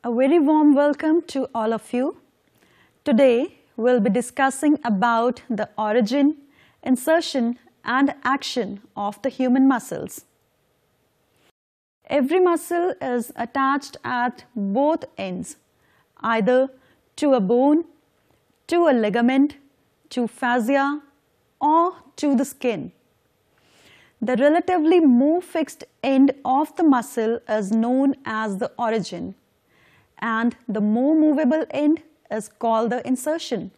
A very warm welcome to all of you. Today we'll be discussing about the origin, insertion and action of the human muscles. Every muscle is attached at both ends, either to a bone, to a ligament, to fascia or to the skin. The relatively more fixed end of the muscle is known as the origin, and the more movable end is called the insertion.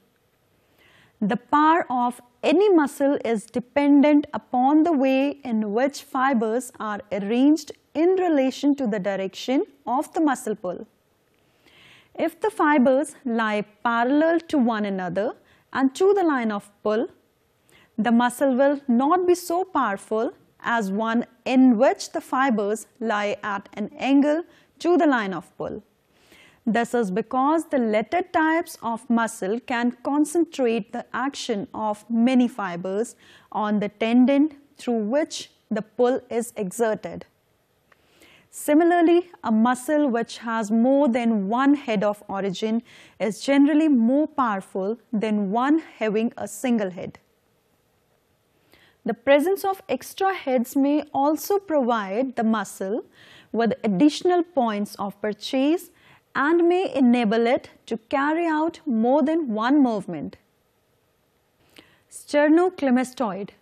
The power of any muscle is dependent upon the way in which fibers are arranged in relation to the direction of the muscle pull. If the fibers lie parallel to one another and to the line of pull, the muscle will not be so powerful as one in which the fibers lie at an angle to the line of pull. This is because the latter types of muscle can concentrate the action of many fibers on the tendon through which the pull is exerted. Similarly, a muscle which has more than one head of origin is generally more powerful than one having a single head. The presence of extra heads may also provide the muscle with additional points of purchase and may enable it to carry out more than one movement. Sterno Clamastoid.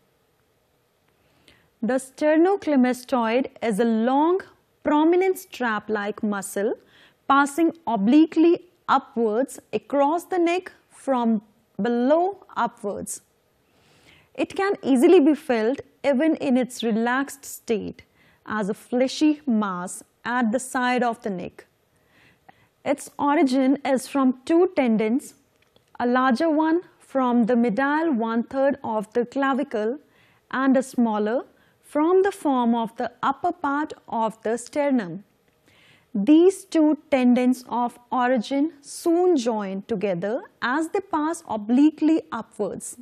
The Sterno Clamastoid is a long, prominent strap-like muscle passing obliquely upwards across the neck from below upwards. It can easily be felt even in its relaxed state as a fleshy mass at the side of the neck. Its origin is from two tendons, a larger one from the medial 1/3 of the clavicle and a smaller from the form of the upper part of the sternum. These two tendons of origin soon join together as they pass obliquely upwards.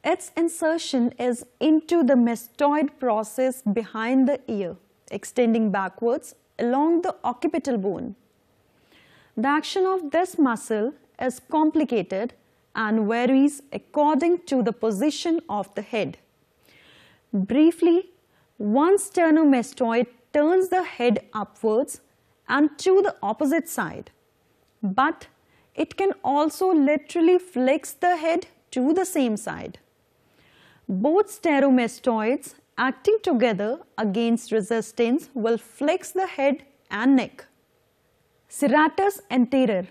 Its insertion is into the mastoid process behind the ear, extending backwards along the occipital bone. The action of this muscle is complicated and varies according to the position of the head. Briefly, one sternomastoid turns the head upwards and to the opposite side, but it can also laterally flex the head to the same side. Both sternomastoids acting together against resistance will flex the head and neck. Serratus Anterior.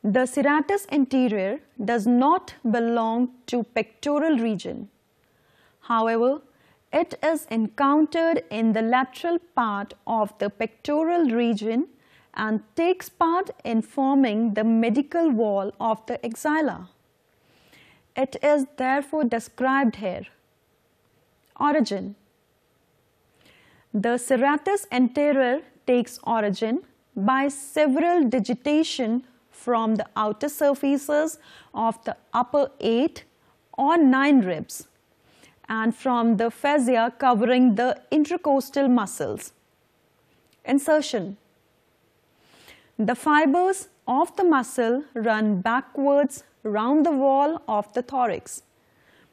The serratus anterior does not belong to pectoral region. However, it is encountered in the lateral part of the pectoral region and takes part in forming the medial wall of the axilla. It is therefore described here. Origin. The serratus anterior takes origin by several digitation from the outer surfaces of the upper 8 or 9 ribs and from the fascia covering the intercostal muscles. Insertion. The fibers of the muscle run backwards round the wall of the thorax.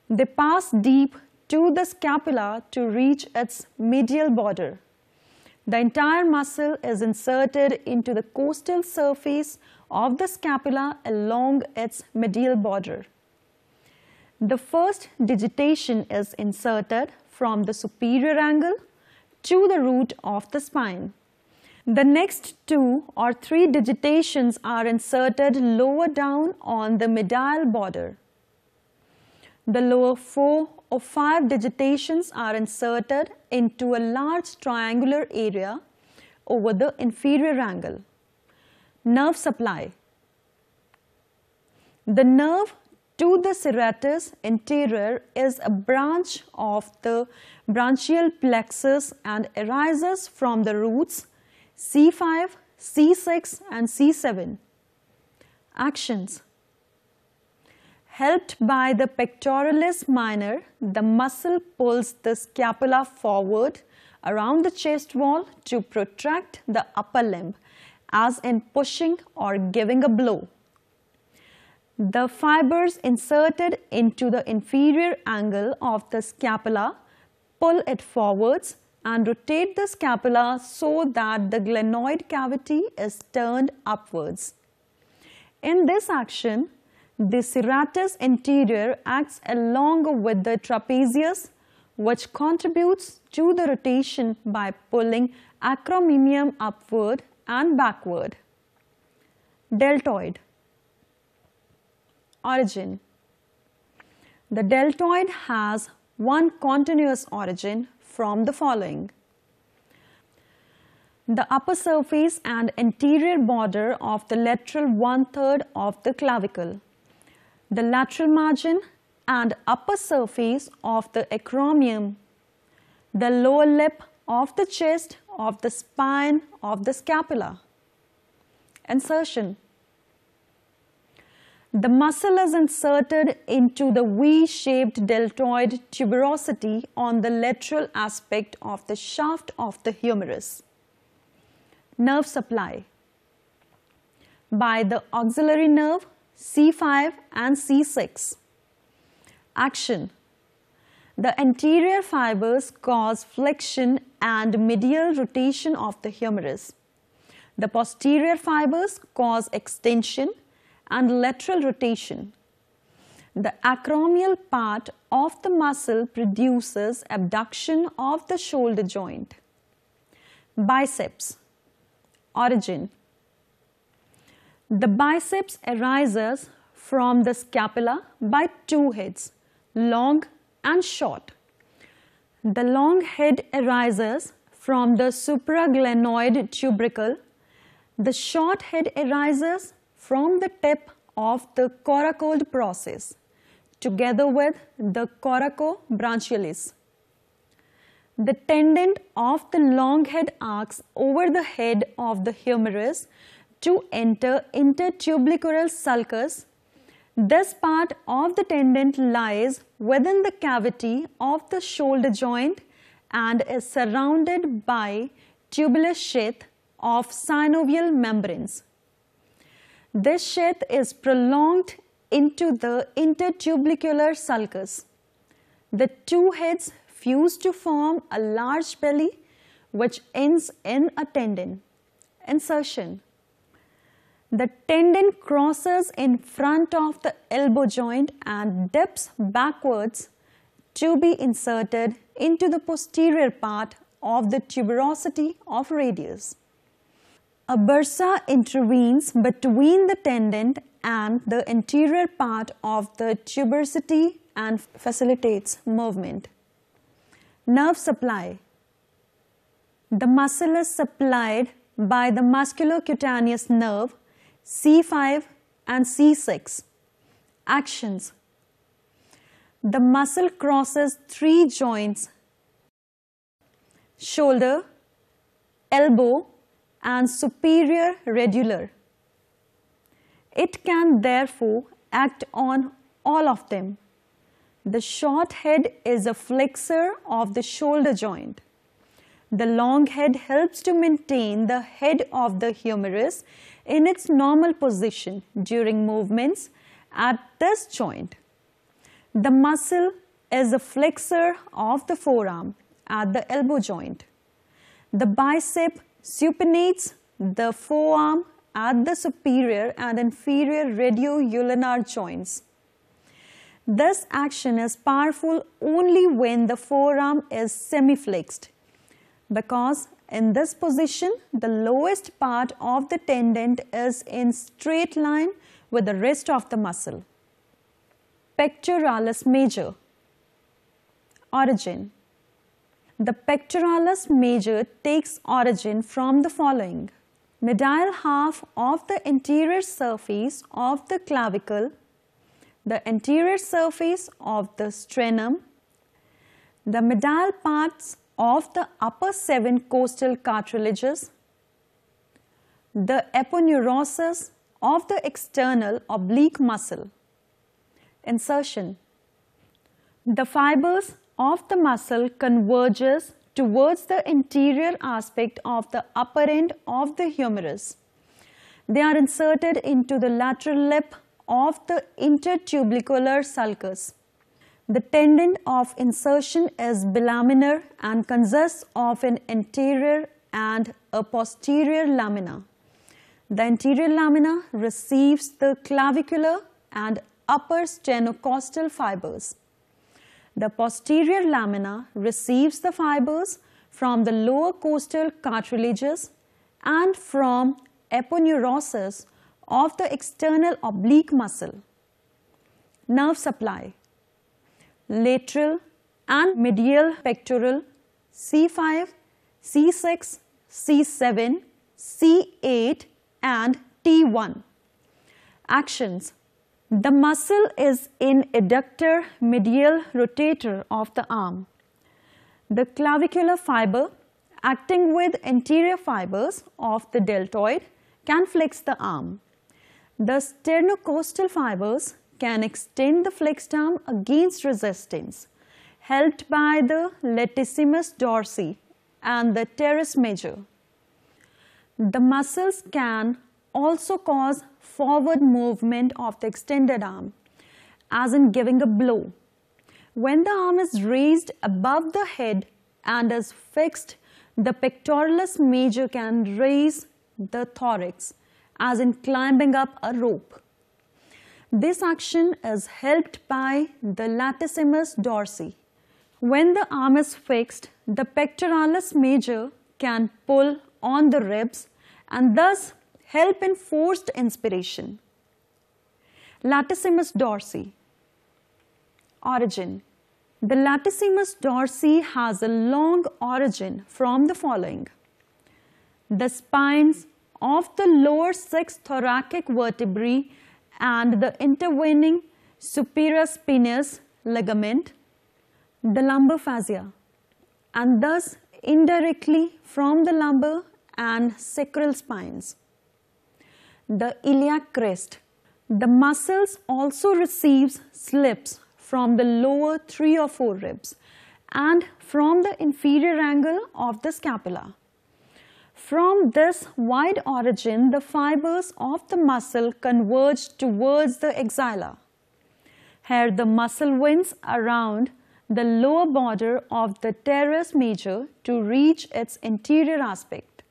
They pass deep to the scapula to reach its medial border. The entire muscle is inserted into the costal surface of the scapula along its medial border. The first digitation is inserted from the superior angle to the root of the spine. The next 2 or 3 digitations are inserted lower down on the medial border. The lower 4 or 5 digitations are inserted into a large triangular area over the inferior angle. Nerve supply. The nerve to the serratus anterior is a branch of the branchial plexus and arises from the roots C5, C6 and C7. Actions. Helped by the pectoralis minor, the muscle pulls the scapula forward around the chest wall to protract the upper limb, as in pushing or giving a blow. The fibers inserted into the inferior angle of the scapula pull it forwards and rotate the scapula so that the glenoid cavity is turned upwards. In this action, the serratus anterior acts along with the trapezius, which contributes to the rotation by pulling acromion upward and backward. Deltoid. Origin. The deltoid has one continuous origin from the following: the upper surface and anterior border of the lateral 1/3 of the clavicle, the lateral margin and upper surface of the acromion, the lower lip of the chest of the spine of the scapula. Insertion. The muscle is inserted into the V-shaped deltoid tuberosity on the lateral aspect of the shaft of the humerus. Nerve supply. By the auxiliary nerve C5 and C6. Action. The anterior fibers cause flexion and medial rotation of the humerus. The posterior fibers cause extension and lateral rotation. The acromial part of the muscle produces abduction of the shoulder joint. Biceps. Origin. The biceps arises from the scapula by two heads, long and short. The long head arises from the supraglenoid tubercle. The short head arises from the tip of the coracoid process, together with the coracobranchialis. The tendon of the long head arcs over the head of the humerus to enter intertubercular sulcus. This part of the tendon lies within the cavity of the shoulder joint and is surrounded by tubular sheath of synovial membranes. This sheath is prolonged into the intertubercular sulcus. The two heads fuse to form a large belly which ends in a tendon. Insertion. The tendon crosses in front of the elbow joint and dips backwards to be inserted into the posterior part of the tuberosity of radius. A bursa intervenes between the tendon and the anterior part of the tuberosity and facilitates movement. Nerve supply. The muscle is supplied by the musculocutaneous nerve C5 and C6. Actions. The muscle crosses three joints: shoulder, elbow and superior radula. It can therefore act on all of them. The short head is a flexor of the shoulder joint. The long head helps to maintain the head of the humerus in its normal position during movements at this joint. The muscle is a flexor of the forearm at the elbow joint. The bicep supinates the forearm at the superior and inferior radioulnar joints. This action is powerful only when the forearm is semi-flexed, because in this position the lowest part of the tendon is in straight line with the rest of the muscle. Pectoralis Major. Origin. The pectoralis major takes origin from the following: medial half of the anterior surface of the clavicle, the anterior surface of the sternum, the medial parts of the upper 7 costal cartilages, the aponeurosis of the external oblique muscle. Insertion. The fibers of the muscle converges towards the anterior aspect of the upper end of the humerus. They are inserted into the lateral lip of the intertubercular sulcus. The tendon of insertion is bilaminar and consists of an anterior and a posterior lamina. The anterior lamina receives the clavicular and upper sternocostal fibers. The posterior lamina receives the fibers from the lower costal cartilages and from aponeurosis of the external oblique muscle. Nerve supply. Lateral and medial pectoral C5, C6, C7, C8 and T1. Actions. The muscle is in adductor medial rotator of the arm. The clavicular fiber, acting with anterior fibers of the deltoid, can flex the arm. The sternocostal fibers can extend the flexed arm against resistance, helped by the Latissimus Dorsi and the Teres Major. The muscles can also cause forward movement of the extended arm, as in giving a blow. When the arm is raised above the head and is fixed, the Pectoralis Major can raise the thorax, as in climbing up a rope. This action is helped by the Latissimus Dorsi. When the arm is fixed, the Pectoralis Major can pull on the ribs and thus help in forced inspiration. Latissimus Dorsi. Origin. The Latissimus Dorsi has a long origin from the following. The spines of the lower 6 thoracic vertebrae and the intervening supraspinous ligament, the lumbar fascia, and thus indirectly from the lumbar and sacral spines. The iliac crest. The muscles also receives slips from the lower 3 or 4 ribs and from the inferior angle of the scapula. From this wide origin, the fibers of the muscle converge towards the axilla. Here the muscle winds around the lower border of the teres major to reach its anterior aspect.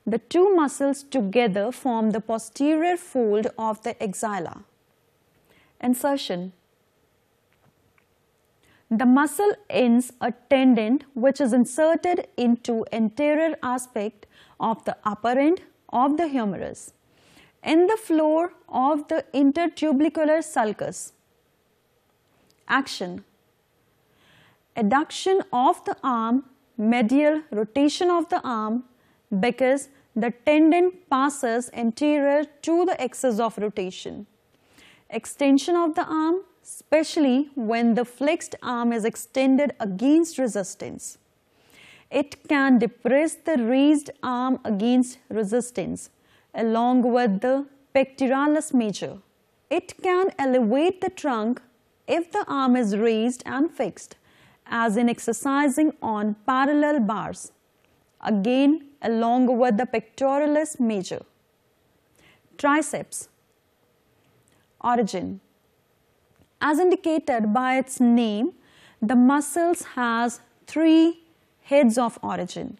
The two muscles together form the posterior fold of the axilla. Insertion. The muscle ends a tendon which is inserted into anterior aspect of the upper end of the humerus in the floor of the intertubercular sulcus. Action. Adduction of the arm, medial rotation of the arm because the tendon passes anterior to the axis of rotation. Extension of the arm, especially when the flexed arm is extended against resistance. It can depress the raised arm against resistance along with the Pectoralis Major. It can elevate the trunk if the arm is raised and fixed, as in exercising on parallel bars, again along with the Pectoralis Major. Triceps. Origin. As indicated by its name, the muscles has 3 heads of origin.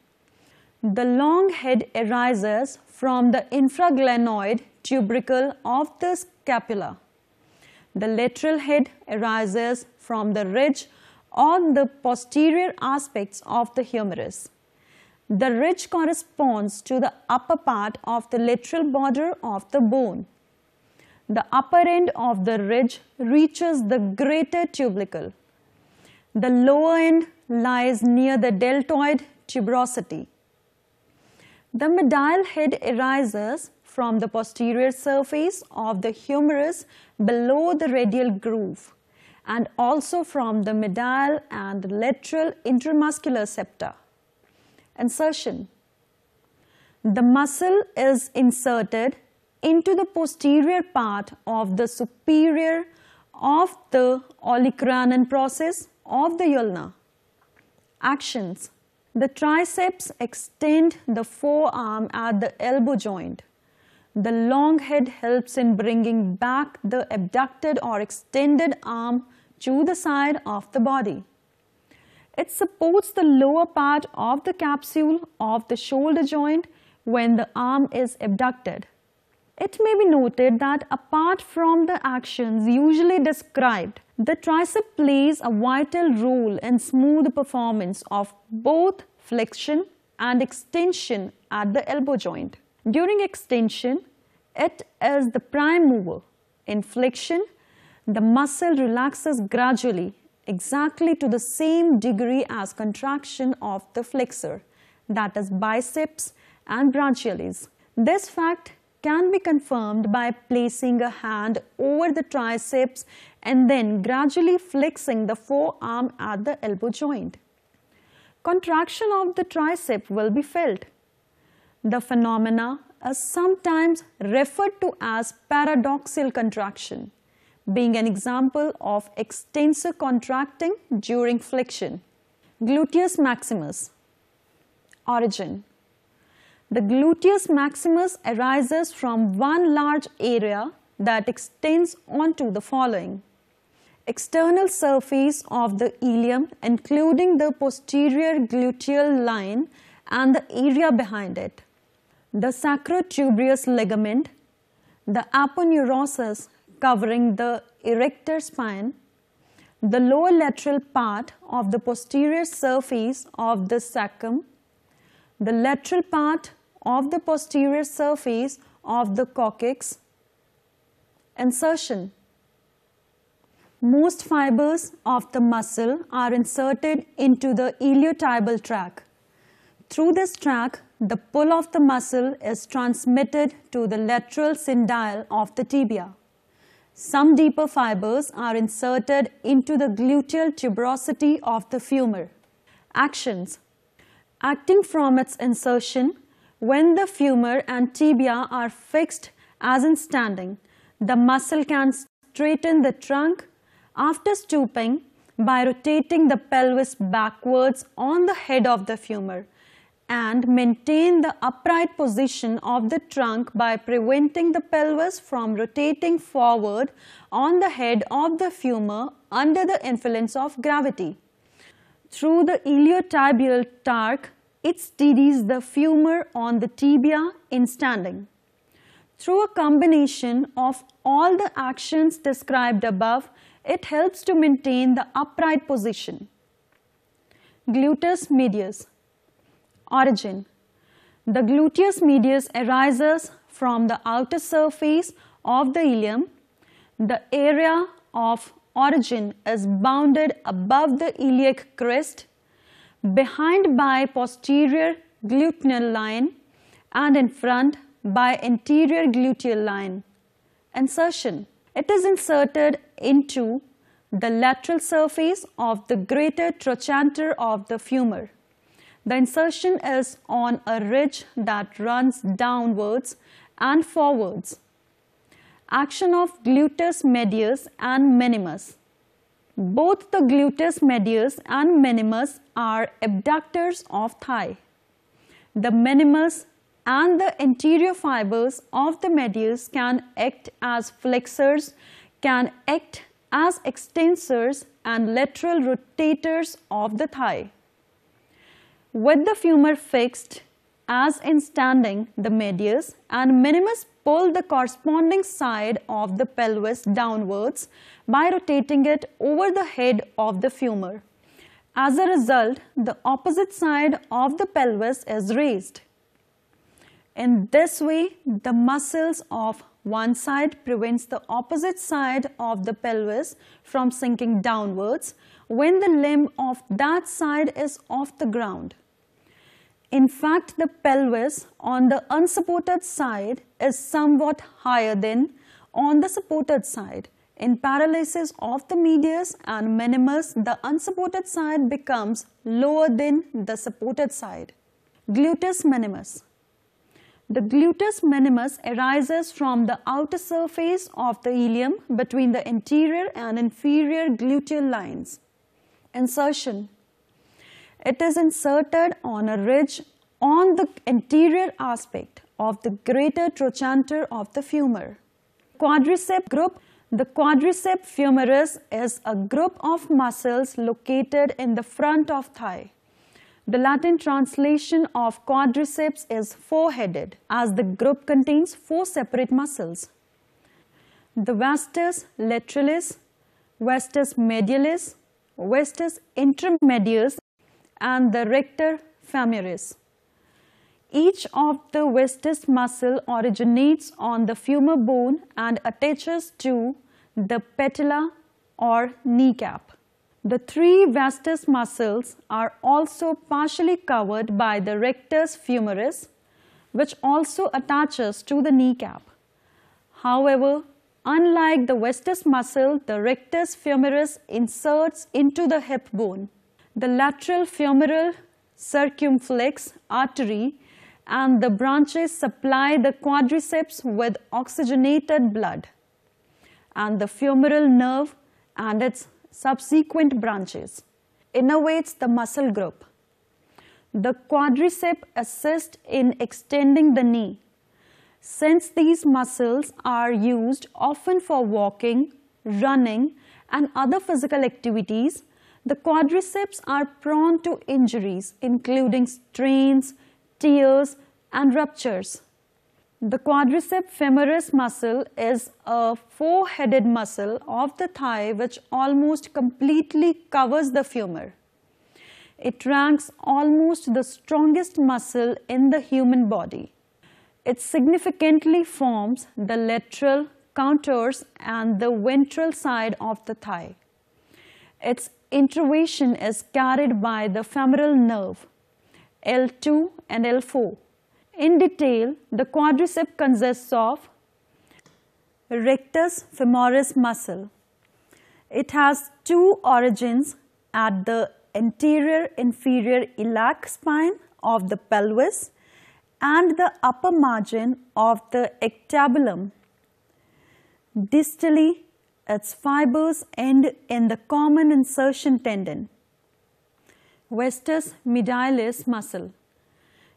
The long head arises from the infraglenoid tubercle of the scapula. The lateral head arises from the ridge on the posterior aspects of the humerus. The ridge corresponds to the upper part of the lateral border of the bone. The upper end of the ridge reaches the greater tubercle. The lower end lies near the deltoid tuberosity. The medial head arises from the posterior surface of the humerus below the radial groove and also from the medial and lateral intramuscular septa. Insertion. The muscle is inserted into the posterior part of the superior of the olecranon process of the ulna. Actions. The triceps extend the forearm at the elbow joint. The long head helps in bringing back the abducted or extended arm to the side of the body. It supports the lower part of the capsule of the shoulder joint when the arm is abducted. It may be noted that apart from the actions usually described, the tricep plays a vital role in smooth performance of both flexion and extension at the elbow joint. During extension, it is the prime mover. In flexion, the muscle relaxes gradually, exactly to the same degree as contraction of the flexor, that is biceps and brachialis. This fact can be confirmed by placing a hand over the triceps and then gradually flexing the forearm at the elbow joint. Contraction of the tricep will be felt. The phenomena is sometimes referred to as paradoxical contraction, being an example of extensor contracting during flexion. Gluteus Maximus. Origin. The gluteus maximus arises from one large area that extends onto the following: external surface of the ilium, including the posterior gluteal line and the area behind it, the sacrotuberous ligament, the aponeurosis covering the erector spine, the lower lateral part of the posterior surface of the sacrum, the lateral part of the posterior surface of the coccyx. Insertion. Most fibers of the muscle are inserted into the iliotibial tract. Through this tract, the pull of the muscle is transmitted to the lateral syndyle of the tibia. Some deeper fibers are inserted into the gluteal tuberosity of the femur. Actions. Acting from its insertion, when the femur and tibia are fixed as in standing, the muscle can straighten the trunk after stooping by rotating the pelvis backwards on the head of the femur and maintain the upright position of the trunk by preventing the pelvis from rotating forward on the head of the femur under the influence of gravity. Through the iliotibial torque, it steadies the femur on the tibia in standing. Through a combination of all the actions described above, it helps to maintain the upright position. Gluteus Medius. Origin. The gluteus medius arises from the outer surface of the ilium. The area of origin is bounded above the iliac crest, behind by posterior gluteal line, and in front by anterior gluteal line. Insertion. It is inserted into the lateral surface of the greater trochanter of the femur. The insertion is on a ridge that runs downwards and forwards. Action of gluteus medius and minimus. Both the gluteus medius and minimus are abductors of thigh. The minimus and the anterior fibers of the medius can act as flexors, can act as extensors and lateral rotators of the thigh. With the femur fixed as in standing, the medius and minimus pull the corresponding side of the pelvis downwards by rotating it over the head of the femur. As a result, the opposite side of the pelvis is raised. In this way, the muscles of one side prevents the opposite side of the pelvis from sinking downwards when the limb of that side is off the ground. In fact, the pelvis on the unsupported side is somewhat higher than on the supported side. In paralysis of the medius and minimus, the unsupported side becomes lower than the supported side. Gluteus Minimus. The gluteus minimus arises from the outer surface of the ilium between the anterior and inferior gluteal lines. Insertion. It is inserted on a ridge on the anterior aspect of the greater trochanter of the femur. Quadriceps group. The quadriceps femoris is a group of muscles located in the front of thigh. The Latin translation of quadriceps is four-headed, as the group contains four separate muscles. The vastus lateralis, vastus medialis, vastus intermedius, and the rector femoris. Each of the vastus muscle originates on the femur bone and attaches to the patella or kneecap. The three vastus muscles are also partially covered by the rectus femoris, which also attaches to the kneecap. However, unlike the vastus muscle, the rectus femoris inserts into the hip bone. The lateral femoral circumflex artery and the branches supply the quadriceps with oxygenated blood, and the femoral nerve and its subsequent branches innervates the muscle group. The quadriceps assist in extending the knee. Since these muscles are used often for walking, running, and other physical activities, the quadriceps are prone to injuries, including strains, tears, and ruptures. The quadriceps femoris muscle is a four-headed muscle of the thigh which almost completely covers the femur. It ranks almost the strongest muscle in the human body. It significantly forms the lateral contours and the ventral side of the thigh. Its innervation is carried by the femoral nerve, L2 and L4. In detail, the quadriceps consists of rectus femoris muscle. It has two origins at the anterior inferior iliac spine of the pelvis and the upper margin of the acetabulum. Distally, its fibers end in the common insertion tendon, vastus medialis muscle.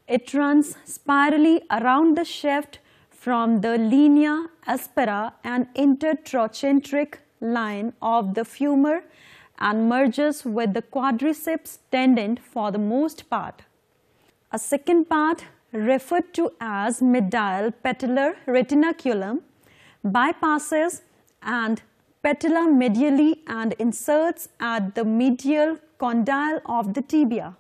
It runs spirally around the shaft from the linea aspera and intertrochanteric line of the femur and merges with the quadriceps tendon for the most part. A second part, referred to as medial patellar retinaculum, bypasses and patella medially and inserts at the medial condyle of the tibia.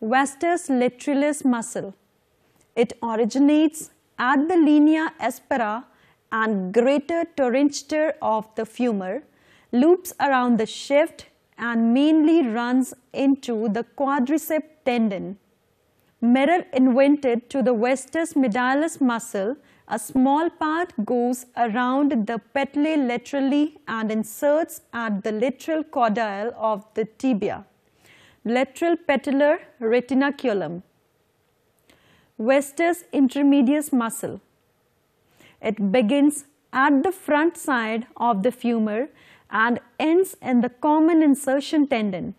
Vastus lateralis muscle. It originates at the linea aspera and greater trochanter of the femur, loops around the shaft and mainly runs into the quadriceps tendon. Mirror invented to the vastus medialis muscle, a small part goes around the patellae laterally and inserts at the lateral condyle of the tibia. Lateral patellar retinaculum. Vastus intermedius muscle. It begins at the front side of the femur and ends in the common insertion tendon.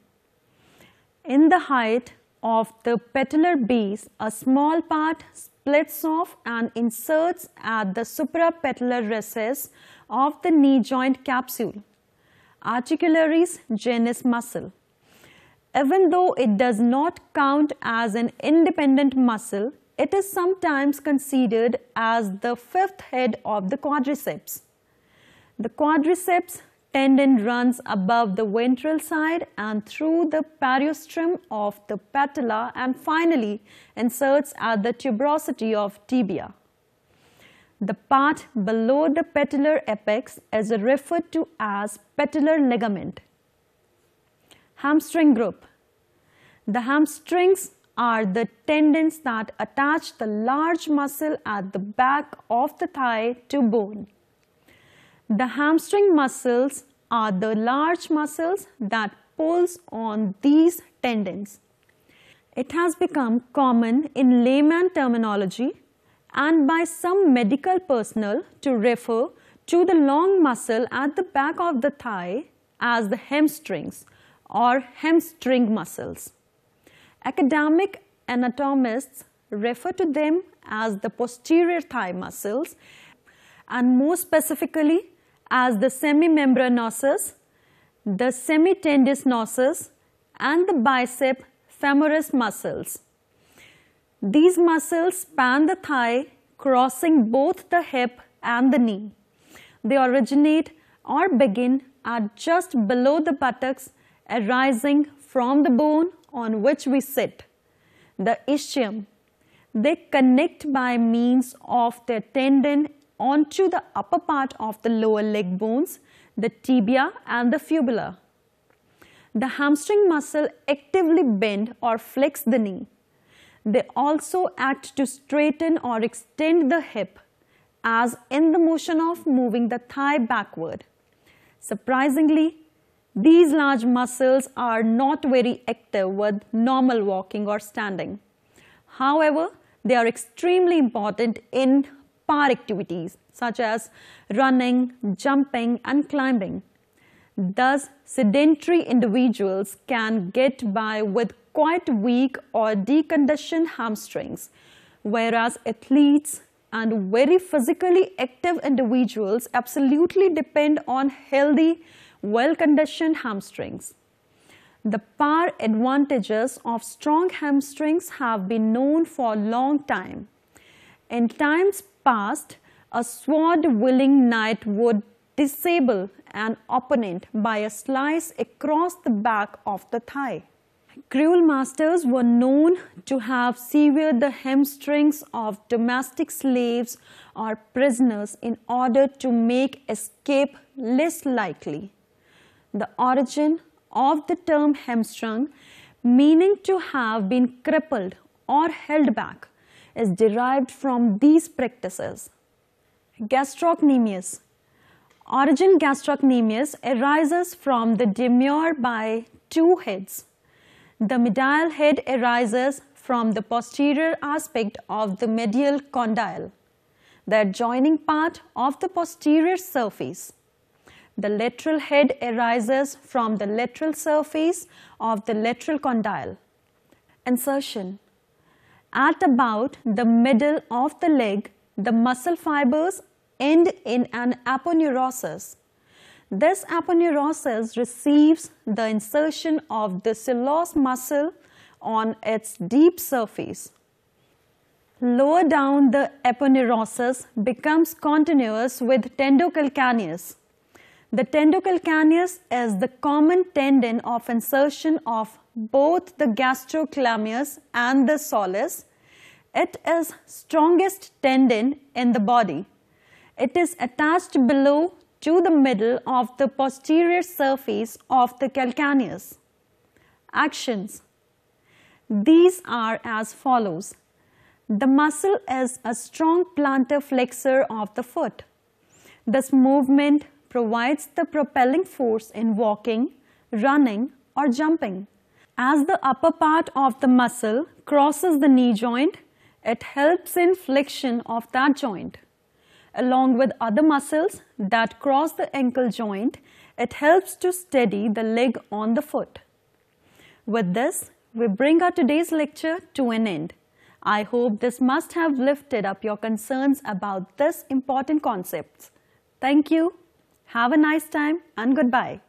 In the height of the patellar base, a small part splits off and inserts at the suprapatellar recess of the knee joint capsule. Articularis genus muscle. Even though it does not count as an independent muscle, it is sometimes considered as the fifth head of the quadriceps. The quadriceps tendon runs above the ventral side and through the periostrum of the patella and finally inserts at the tuberosity of tibia. The part below the patellar apex is referred to as patellar ligament. Hamstring group. The hamstrings are the tendons that attach the large muscle at the back of the thigh to bone. The hamstring muscles are the large muscles that pulls on these tendons. It has become common in layman terminology and by some medical personnel to refer to the long muscle at the back of the thigh as the hamstrings or hamstring muscles. Academic anatomists refer to them as the posterior thigh muscles and more specifically as the semimembranosus, the semitendinosus and the bicep femoris muscles. These muscles span the thigh, crossing both the hip and the knee. They originate or begin at just below the buttocks, arising from the bone on which we sit, the ischium. They connect by means of their tendon onto the upper part of the lower leg bones, the tibia and the fibula. The hamstring muscle actively bend or flex the knee. They also act to straighten or extend the hip, as in the motion of moving the thigh backward. Surprisingly, these large muscles are not very active with normal walking or standing. However, they are extremely important in power activities such as running, jumping and climbing. Thus, sedentary individuals can get by with quite weak or deconditioned hamstrings, whereas athletes and very physically active individuals absolutely depend on healthy, well-conditioned hamstrings. The power advantages of strong hamstrings have been known for a long time. In times past, a sword-wielding knight would disable an opponent by a slice across the back of the thigh. Cruel masters were known to have severed the hamstrings of domestic slaves or prisoners in order to make escape less likely. The origin of the term hamstring, meaning to have been crippled or held back, is derived from these practices. Gastrocnemius. Origin gastrocnemius arises from the demur by two heads. The medial head arises from the posterior aspect of the medial condyle, the adjoining part of the posterior surface. The lateral head arises from the lateral surface of the lateral condyle. Insertion. At about the middle of the leg, the muscle fibers end in an aponeurosis. This aponeurosis receives the insertion of the psoas muscle on its deep surface. Lower down, the aponeurosis becomes continuous with tendocalcaneus. The tendocalcaneus is the common tendon of insertion of both the gastrocnemius and the soleus. It is strongest tendon in the body. It is attached below to the middle of the posterior surface of the calcaneus. Actions. These are as follows. The muscle is a strong plantar flexor of the foot. This movement provides the propelling force in walking, running or jumping. As the upper part of the muscle crosses the knee joint, it helps in flexion of that joint. Along with other muscles that cross the ankle joint, it helps to steady the leg on the foot. With this, we bring our today's lecture to an end. I hope this must have lifted up your concerns about this important concepts. Thank you. Have a nice time and goodbye.